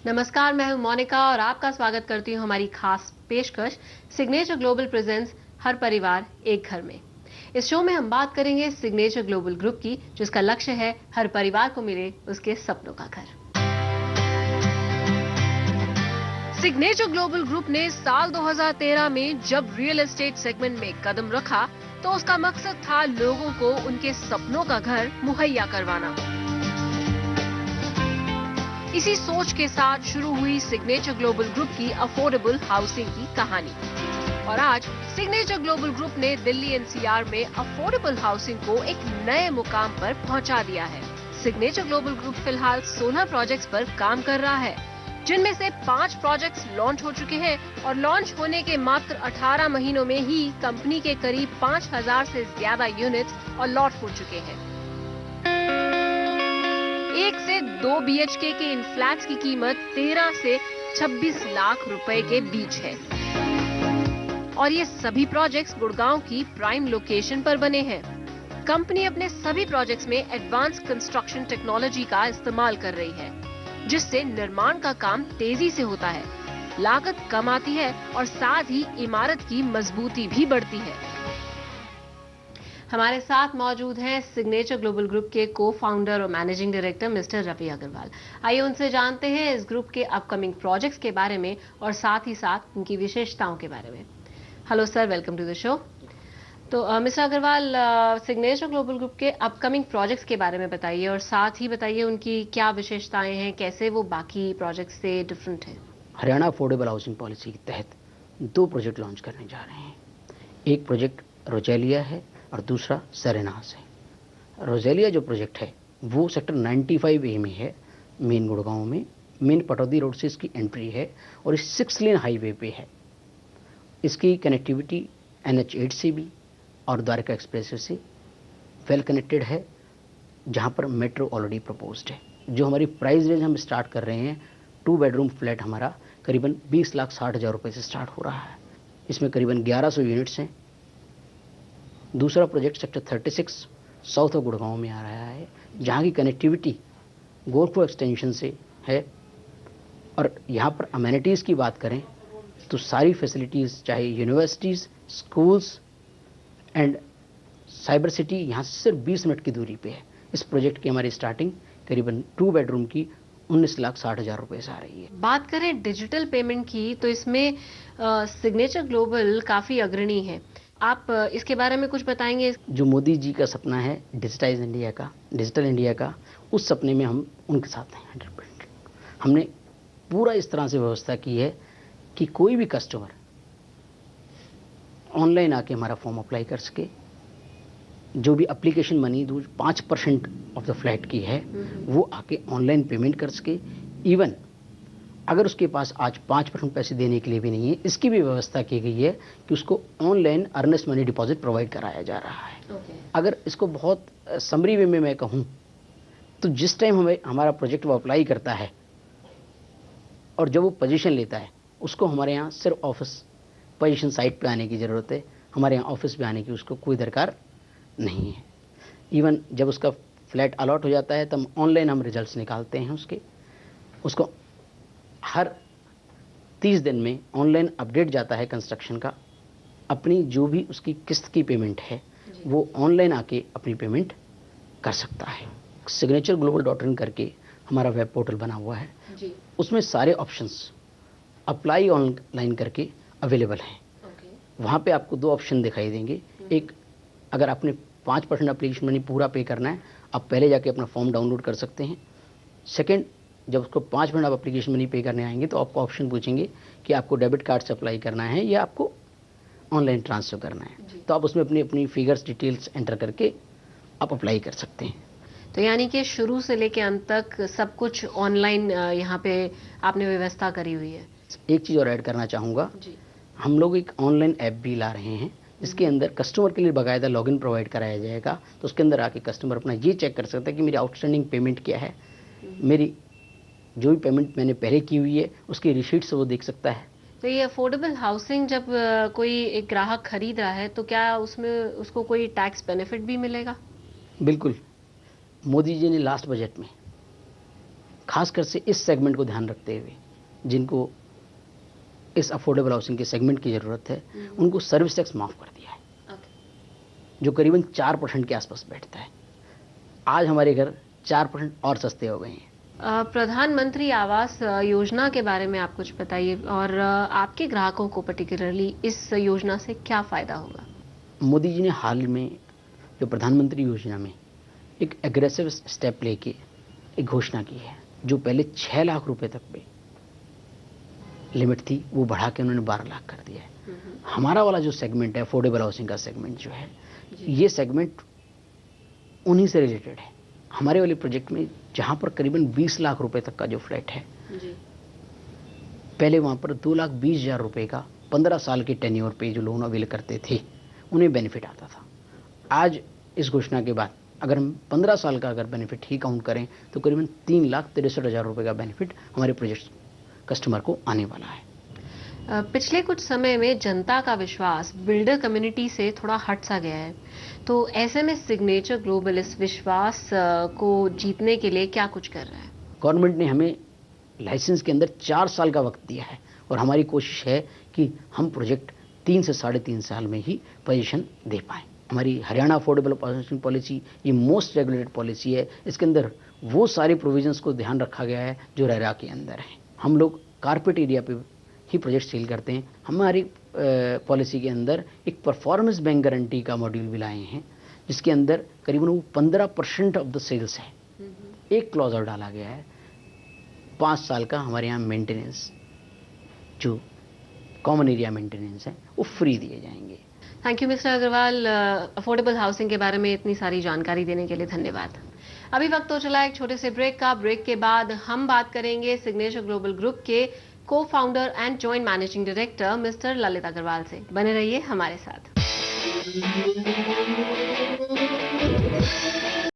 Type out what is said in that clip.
नमस्कार, मैं हूं मोनिका और आपका स्वागत करती हूं हमारी खास पेशकश सिग्नेचर ग्लोबल प्रेजेंट्स हर परिवार एक घर में। इस शो में हम बात करेंगे सिग्नेचर ग्लोबल ग्रुप की, जिसका लक्ष्य है हर परिवार को मिले उसके सपनों का घर। सिग्नेचर ग्लोबल ग्रुप ने साल 2013 में जब रियल एस्टेट सेगमेंट में कदम रखा तो उसका मकसद था लोगों को उनके सपनों का घर मुहैया करवाना। इसी सोच के साथ शुरू हुई सिग्नेचर ग्लोबल ग्रुप की अफोर्डेबल हाउसिंग की कहानी। और आज सिग्नेचर ग्लोबल ग्रुप ने दिल्ली एनसीआर में अफोर्डेबल हाउसिंग को एक नए मुकाम पर पहुंचा दिया है। सिग्नेचर ग्लोबल ग्रुप फिलहाल 16 प्रोजेक्ट्स पर काम कर रहा है, जिनमें से 5 प्रोजेक्ट्स लॉन्च हो चुके हैं और लॉन्च होने के मात्र 18 महीनों में ही कंपनी के करीब 5000 से ज्यादा यूनिट्स और लॉट हो चुके हैं। 1 से 2 बीएचके के इन फ्लैट्स की कीमत 13 से 26 लाख रुपए के बीच है और ये सभी प्रोजेक्ट्स गुड़गांव की प्राइम लोकेशन पर बने हैं। कंपनी अपने सभी प्रोजेक्ट्स में एडवांस कंस्ट्रक्शन टेक्नोलॉजी का इस्तेमाल कर रही है, जिससे निर्माण का काम तेजी से होता है, लागत कम आती है और साथ ही इमारत की मजबूती भी बढ़ती है। हमारे साथ मौजूद हैं सिग्नेचर ग्लोबल ग्रुप के को फाउंडर और managing director mister Ravi Agarwal. आइए उनसे जानते हैं इस ग्रुप के अपकमिंग प्रोजेक्ट्स के बारे में और साथ ही साथ उनकी विशेषताओं के बारे में। Hello sir, welcome to the show. तो mister Agarwal, Signature Global group के अपकमिंग प्रोजेक्ट्स के बारे में बताइए और साथ ही बताइए उनकी क्या विशेषताएं हैं, कैसे वो बाकी प्रोजेक्ट्स से डिफरेंट है। हरियाणा अफोर्डेबल हाउसिंग पॉलिसी के तहत 2 प्रोजेक्ट लॉन्च करने जा रहे हैं। एक प्रोजेक्ट रोजेलिया है और दूसरा सेरेनास है। रोजेलिया जो प्रोजेक्ट है वो सेक्टर 95A में है, मेन गुड़गांव में, मेन पटौदी रोड से इसकी एंट्री है और इस 6 लेन हाईवे पे है। इसकी कनेक्टिविटी NH8 से भी और द्वारका एक्सप्रेसवे से वेल कनेक्टेड है, जहां पर मेट्रो ऑलरेडी प्रपोज्ड है। जो हमारी प्राइस रेंज हम स्टार्ट कर रहे हैं, 2 बेडरूम फ्लैट हमारा करीबन 20,60,000 रुपये से स्टार्ट हो रहा है। इसमें करीबन 1100 यूनिट्स हैं। दूसरा project sector 36 south of Gurgaon में आ रहा है, जहां की कनेक्टिविटी गोरखपुर एक्सटेंशन से है। और यहाँ पर अमेनिटीज़ की बात करें तो सारी फैसिलिटीज़, चाहे universities, schools and cyber city, यहाँ से सिर्फ 20 मिनट की दूरी पे है। इस प्रोजेक्ट की हमारी स्टार्टिंग करीबन 2 बेडरूम की 19,60,000 रुपये से आ रही है। बात करें डिजिटल पेमेंट की तो इसमें सिग्नेचर ग्लोबल काफी अग्रणी है। आप इसके बारे में कुछ बताएंगे? जो मोदी जी का सपना है डिजिटाइज इंडिया का, डिजिटल इंडिया का, उस सपने में हम उनके साथ हैं 100%। हमने पूरा इस तरह से व्यवस्था की है कि कोई भी कस्टमर ऑनलाइन आके हमारा फॉर्म अप्लाई कर सके। जो भी application money 5% of the flat की है वो आके ऑनलाइन पेमेंट कर सके। इवन अगर उसके पास आज 5% पैसे देने के लिए भी नहीं है, इसकी भी व्यवस्था की गई है कि उसको online earnest money deposit provide कराया जा रहा है। अगर इसको बहुत समरी वे में मैं कहूँ तो जिस टाइम हमें हमारा प्रोजेक्ट वो अप्लाई करता है और जब वो पोजीशन लेता है, उसको हमारे यहाँ सिर्फ ऑफिस पोजीशन साइट पे आने की ज़रूरत है। हमारे यहाँ ऑफिस पे आने की उसको कोई दरकार नहीं है। इवन जब उसका फ्लैट अलॉट हो जाता है तब ऑनलाइन हम रिजल्ट्स निकालते हैं उसको हर 30 दिन में ऑनलाइन अपडेट जाता है कंस्ट्रक्शन का। अपनी जो भी उसकी किस्त की पेमेंट है वो ऑनलाइन आके अपनी पेमेंट कर सकता है। सिग्नेचर global.in करके हमारा वेब पोर्टल बना हुआ है जी। उसमें सारे ऑप्शंस अप्लाई ऑनलाइन करके अवेलेबल हैं। वहाँ पे आपको 2 ऑप्शन दिखाई देंगे। एक, अगर आपने 5% एप्लीकेशन मनी पूरा पे करना है, आप पहले जाके अपना फॉर्म डाउनलोड कर सकते हैं। सेकंड, जब उसको 5% आप एप्लीकेशन मनी पे करने आएंगे तो आपको ऑप्शन पूछेंगे कि आपको डेबिट कार्ड से अप्लाई करना है या आपको ऑनलाइन ट्रांसफ़र करना है। तो आप उसमें अपनी फिगर्स डिटेल्स एंटर करके आप अप्लाई कर सकते हैं। तो यानी कि शुरू से लेकर अंत तक सब कुछ ऑनलाइन यहाँ पे आपने व्यवस्था करी हुई है। एक चीज़ और ऐड करना चाहूँगा, हम लोग एक ऑनलाइन ऐप भी ला रहे हैं जिसके अंदर कस्टमर के लिए बाकायदा लॉगिन प्रोवाइड कराया जाएगा। तो उसके अंदर आके कस्टमर अपना ये चेक कर सकता है कि मेरी आउटस्टैंडिंग पेमेंट क्या है, मेरी जो भी पेमेंट मैंने पहले की हुई है उसकी रिसीट से वो देख सकता है। तो ये अफोर्डेबल हाउसिंग जब कोई एक ग्राहक खरीद रहा है तो क्या उसमें उसको कोई टैक्स बेनिफिट भी मिलेगा? बिल्कुल। मोदी जी ने लास्ट बजट में खासकर से इस सेगमेंट को ध्यान रखते हुए जिनको इस अफोर्डेबल हाउसिंग के सेगमेंट की ज़रूरत है, उनको सर्विस टैक्स माफ़ कर दिया है, जो करीबन 4% के आसपास बैठता है। आज हमारे घर 4% और सस्ते हो गए हैं। प्रधानमंत्री आवास योजना के बारे में आप कुछ बताइए, और आपके ग्राहकों को पर्टिकुलरली इस योजना से क्या फ़ायदा होगा? मोदी जी ने हाल में जो प्रधानमंत्री योजना में एक एग्रेसिव स्टेप लेके एक घोषणा की है, जो पहले 6 लाख रुपए तक पे लिमिट थी, वो बढ़ा के उन्होंने 12 लाख कर दिया है। हमारा वाला जो सेगमेंट है, अफोर्डेबल हाउसिंग का सेगमेंट जो है, ये सेगमेंट उन्हीं से रिलेटेड है। हमारे वाले प्रोजेक्ट में जहाँ पर करीबन 20 लाख रुपए तक का जो फ्लैट है, पहले वहाँ पर 2,20,000 रुपए का 15 साल के टेन्योर पे जो लोन अवेल करते थे, उन्हें बेनिफिट आता था। आज इस घोषणा के बाद अगर हम 15 साल का अगर बेनिफिट ही काउंट करें तो करीबन 3,63,000 रुपए का बेनिफिट हमारे प्रोजेक्ट कस्टमर को आने वाला है। पिछले कुछ समय में जनता का विश्वास बिल्डर कम्युनिटी से थोड़ा हट सा गया है, तो ऐसे में सिग्नेचर ग्लोबल इस विश्वास को जीतने के लिए क्या कुछ कर रहा है? गवर्नमेंट ने हमें लाइसेंस के अंदर 4 साल का वक्त दिया है और हमारी कोशिश है कि हम प्रोजेक्ट 3 से 3.5 साल में ही पोजीशन दे पाएँ। हमारी हरियाणा अफोर्डेबल हाउसिंग पॉलिसी ये मोस्ट रेगुलेटेड पॉलिसी है। इसके अंदर वो सारे प्रोविजंस को ध्यान रखा गया है जो रेरा के अंदर है। हम लोग कारपेट एरिया पे ही प्रोजेक्ट सेल करते हैं। हमारी पॉलिसी के अंदर एक परफॉर्मेंस बैंक गारंटी का मॉड्यूल भी लाए हैं, जिसके अंदर करीबन वो 15% ऑफ द सेल्स है। एक क्लॉज और डाला गया है, 5 साल का हमारे यहाँ मेंटेनेंस, जो कॉमन एरिया मेंटेनेंस है, वो फ्री दिए जाएंगे। Thank you mister Agarwal, affordable housing के बारे में इतनी सारी जानकारी देने के लिए धन्यवाद। अभी वक्त तो चला एक छोटे से ब्रेक का। ब्रेक के बाद हम बात करेंगे सिग्नेचर ग्लोबल ग्रुप के को founder and joint managing director mister Lalit Agarwal से। बने रहिए हमारे साथ।